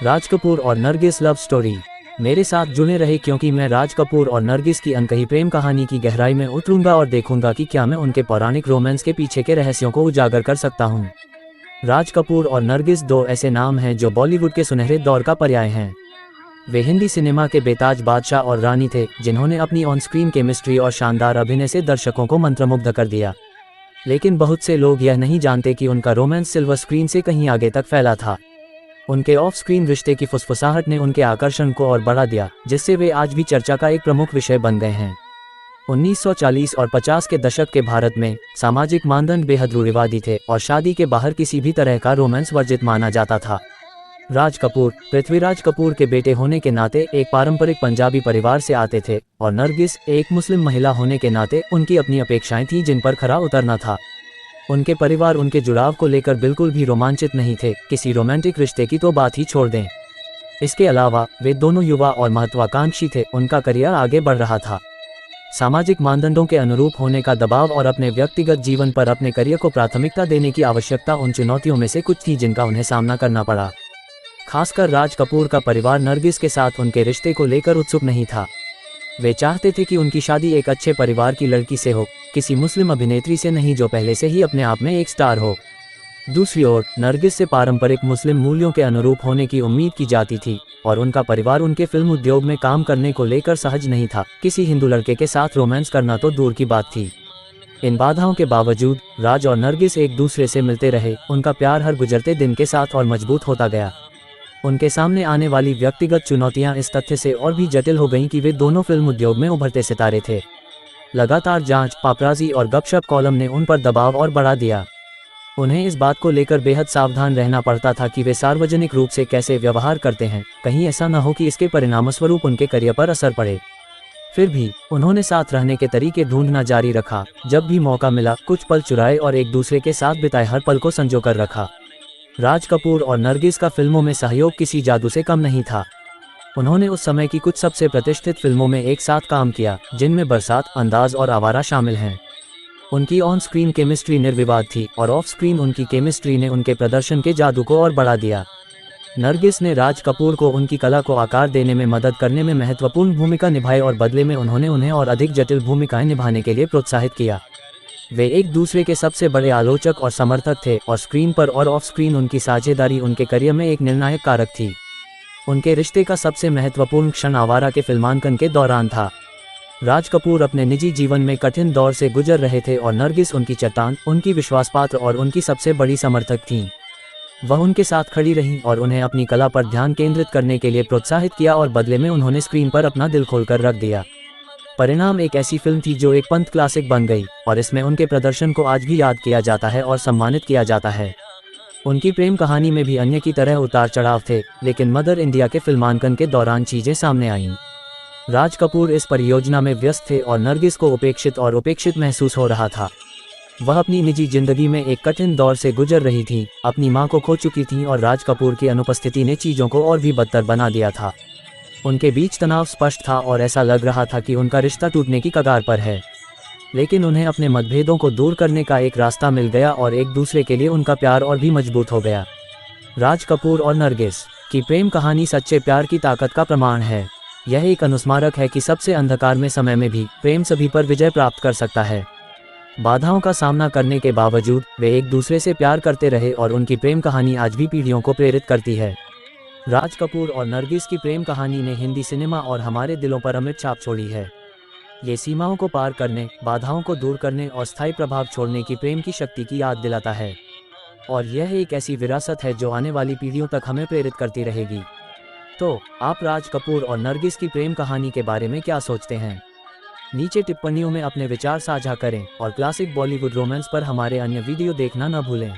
राज कपूर और Nargis love story. मेरे साथ जुड़े रहे क्योंकि मैं राज कपूर और नरगिस की अनकही प्रेम कहानी की गहराई में उतरूंगा और देखूंगा कि क्या मैं उनके पौराणिक रोमांस के पीछे के रहस्यों को उजागर कर सकता हूं। राज कपूर और नरगिस दो ऐसे नाम हैं जो बॉलीवुड के सुनहरे दौर का पर्याय हैं। वे हिंदी सिनेमा के बेताज बादशाह और रानी थे, जिन्होंने अपनी ऑन स्क्रीन केमिस्ट्री और शानदार अभिनय से दर्शकों को मंत्रमुग्ध कर दिया। लेकिन बहुत से लोग यह नहीं जानते कि उनका रोमांस सिल्वर स्क्रीन से कहीं आगे तक फैला था। उनके ऑफ स्क्रीन रिश्ते की फुसफुसाहट ने उनके आकर्षण को और बढ़ा दिया, जिससे वे आज भी चर्चा का एक प्रमुख विषय बन गए हैं। 1940 और 50 के दशक के भारत में सामाजिक मानदंड बेहद रूढ़िवादी थे और शादी के बाहर किसी भी तरह का रोमांस वर्जित माना जाता था। राज कपूर पृथ्वीराज कपूर के बेटे होने के नाते एक पारंपरिक पंजाबी परिवार से आते थे और नरगिस एक मुस्लिम महिला होने के नाते उनकी अपनी अपेक्षाएं थीं जिन पर खरा उतरना था। उनके परिवार उनके जुड़ाव को लेकर बिल्कुल भी रोमांचित नहीं थे, किसी रोमांटिक रिश्ते की तो बात ही छोड़ दें। इसके अलावा वे दोनों युवा और महत्वाकांक्षी थे, उनका करियर आगे बढ़ रहा था। सामाजिक मानदंडों के अनुरूप होने का दबाव और अपने व्यक्तिगत जीवन पर अपने करियर को प्राथमिकता देने की आवश्यकता उन चुनौतियों में से कुछ थी जिनका उन्हें सामना करना पड़ा। खासकर राज कपूर का परिवार नरगिस के साथ उनके रिश्ते को लेकर उत्सुक नहीं था। वे चाहते थे कि उनकी शादी एक अच्छे परिवार की लड़की से हो, किसी मुस्लिम अभिनेत्री से नहीं जो पहले से ही अपने आप में एक स्टार हो। दूसरी ओर नरगिस से पारंपरिक मुस्लिम मूल्यों के अनुरूप होने की उम्मीद की जाती थी और उनका परिवार उनके फिल्म उद्योग में काम करने को लेकर सहज नहीं था। किसी हिंदू लड़के के साथ रोमांस करना तो दूर की बात थी। इन बाधाओं के बावजूद राज और नरगिस एक दूसरे से मिलते रहे। उनका प्यार हर गुजरते दिन के साथ और मजबूत होता गया। उनके सामने आने वाली व्यक्तिगत चुनौतियां इस तथ्य से और भी जटिल हो गईं कि वे दोनों फिल्म उद्योग में उभरते सितारे थे। लगातार जांच, पापराजी और गपशप कॉलम ने उन पर दबाव और बढ़ा दिया। उन्हें इस बात को लेकर बेहद सावधान रहना पड़ता था कि वे सार्वजनिक रूप से कैसे व्यवहार करते हैं, कहीं ऐसा न हो कि इसके परिणामस्वरूप उनके करियर पर असर पड़े। फिर भी उन्होंने साथ रहने के तरीके ढूंढना जारी रखा। जब भी मौका मिला कुछ पल चुराए और एक दूसरे के साथ बिताए हर पल को संजो कर रखा। राज कपूर और नरगिस का फिल्मों में सहयोग किसी जादू से कम नहीं था। उन्होंने उस समय की कुछ सबसे प्रतिष्ठित फिल्मों में एक साथ काम किया, जिनमें बरसात, अंदाज और आवारा शामिल हैं। उनकी ऑन स्क्रीन केमिस्ट्री निर्विवाद थी और ऑफ स्क्रीन उनकी केमिस्ट्री ने उनके प्रदर्शन के जादू को और बढ़ा दिया। नरगिस ने राज कपूर को उनकी कला को आकार देने में मदद करने में महत्वपूर्ण भूमिका निभाई और बदले में उन्होंने उन्हें और अधिक जटिल भूमिकाएं निभाने के लिए प्रोत्साहित किया। वे एक दूसरे के सबसे बड़े आलोचक और समर्थक थे और स्क्रीन पर और ऑफ स्क्रीन उनकी साझेदारी उनके करियर में एक निर्णायक कारक थी। उनके रिश्ते का सबसे महत्वपूर्ण क्षण आवारा के फिल्मांकन के दौरान था। राज कपूर अपने निजी जीवन में कठिन दौर से गुजर रहे थे और नरगिस उनकी चट्टान, उनकी विश्वासपात्र और उनकी सबसे बड़ी समर्थक थीं। वह उनके साथ खड़ी रहीं और उन्हें अपनी कला पर ध्यान केंद्रित करने के लिए प्रोत्साहित किया और बदले में उन्होंने स्क्रीन पर अपना दिल खोलकर रख दिया। परिणाम एक ऐसी फिल्म थी जो एक पंथ क्लासिक बन गई और इसमें उनके प्रदर्शन को आज भी याद किया जाता है और सम्मानित किया जाता है। उनकी प्रेम कहानी में भी अन्य की तरह उतार चढ़ाव थे, लेकिन मदर इंडिया के फिल्मांकन के दौरान चीजें सामने आईं। राज कपूर इस परियोजना में व्यस्त थे और नरगिस को उपेक्षित महसूस हो रहा था। वह अपनी निजी जिंदगी में एक कठिन दौर से गुजर रही थी, अपनी मां को खो चुकी थी और राज कपूर की अनुपस्थिति ने चीजों को और भी बदतर बना दिया था। उनके बीच तनाव स्पष्ट था और ऐसा लग रहा था कि उनका रिश्ता टूटने की कगार पर है। लेकिन उन्हें अपने मतभेदों को दूर करने का एक रास्ता मिल गया और एक दूसरे के लिए उनका प्यार और भी मजबूत हो गया। राज कपूर और नरगिस की प्रेम कहानी सच्चे प्यार की ताकत का प्रमाण है। यह एक अनुस्मारक है कि सबसे अंधकार में समय में भी प्रेम सभी पर विजय प्राप्त कर सकता है। बाधाओं का सामना करने के बावजूद वे एक दूसरे से प्यार करते रहे और उनकी प्रेम कहानी आज भी पीढ़ियों को प्रेरित करती है। राज कपूर और नरगिस की प्रेम कहानी ने हिंदी सिनेमा और हमारे दिलों पर अमिट छाप छोड़ी है। ये सीमाओं को पार करने, बाधाओं को दूर करने और स्थायी प्रभाव छोड़ने की प्रेम की शक्ति की याद दिलाता है। और यह एक ऐसी विरासत है जो आने वाली पीढ़ियों तक हमें प्रेरित करती रहेगी। तो आप राज कपूर और नरगिस की प्रेम कहानी के बारे में क्या सोचते हैं? नीचे टिप्पणियों में अपने विचार साझा करें और क्लासिक बॉलीवुड रोमांस पर हमारे अन्य वीडियो देखना न भूलें।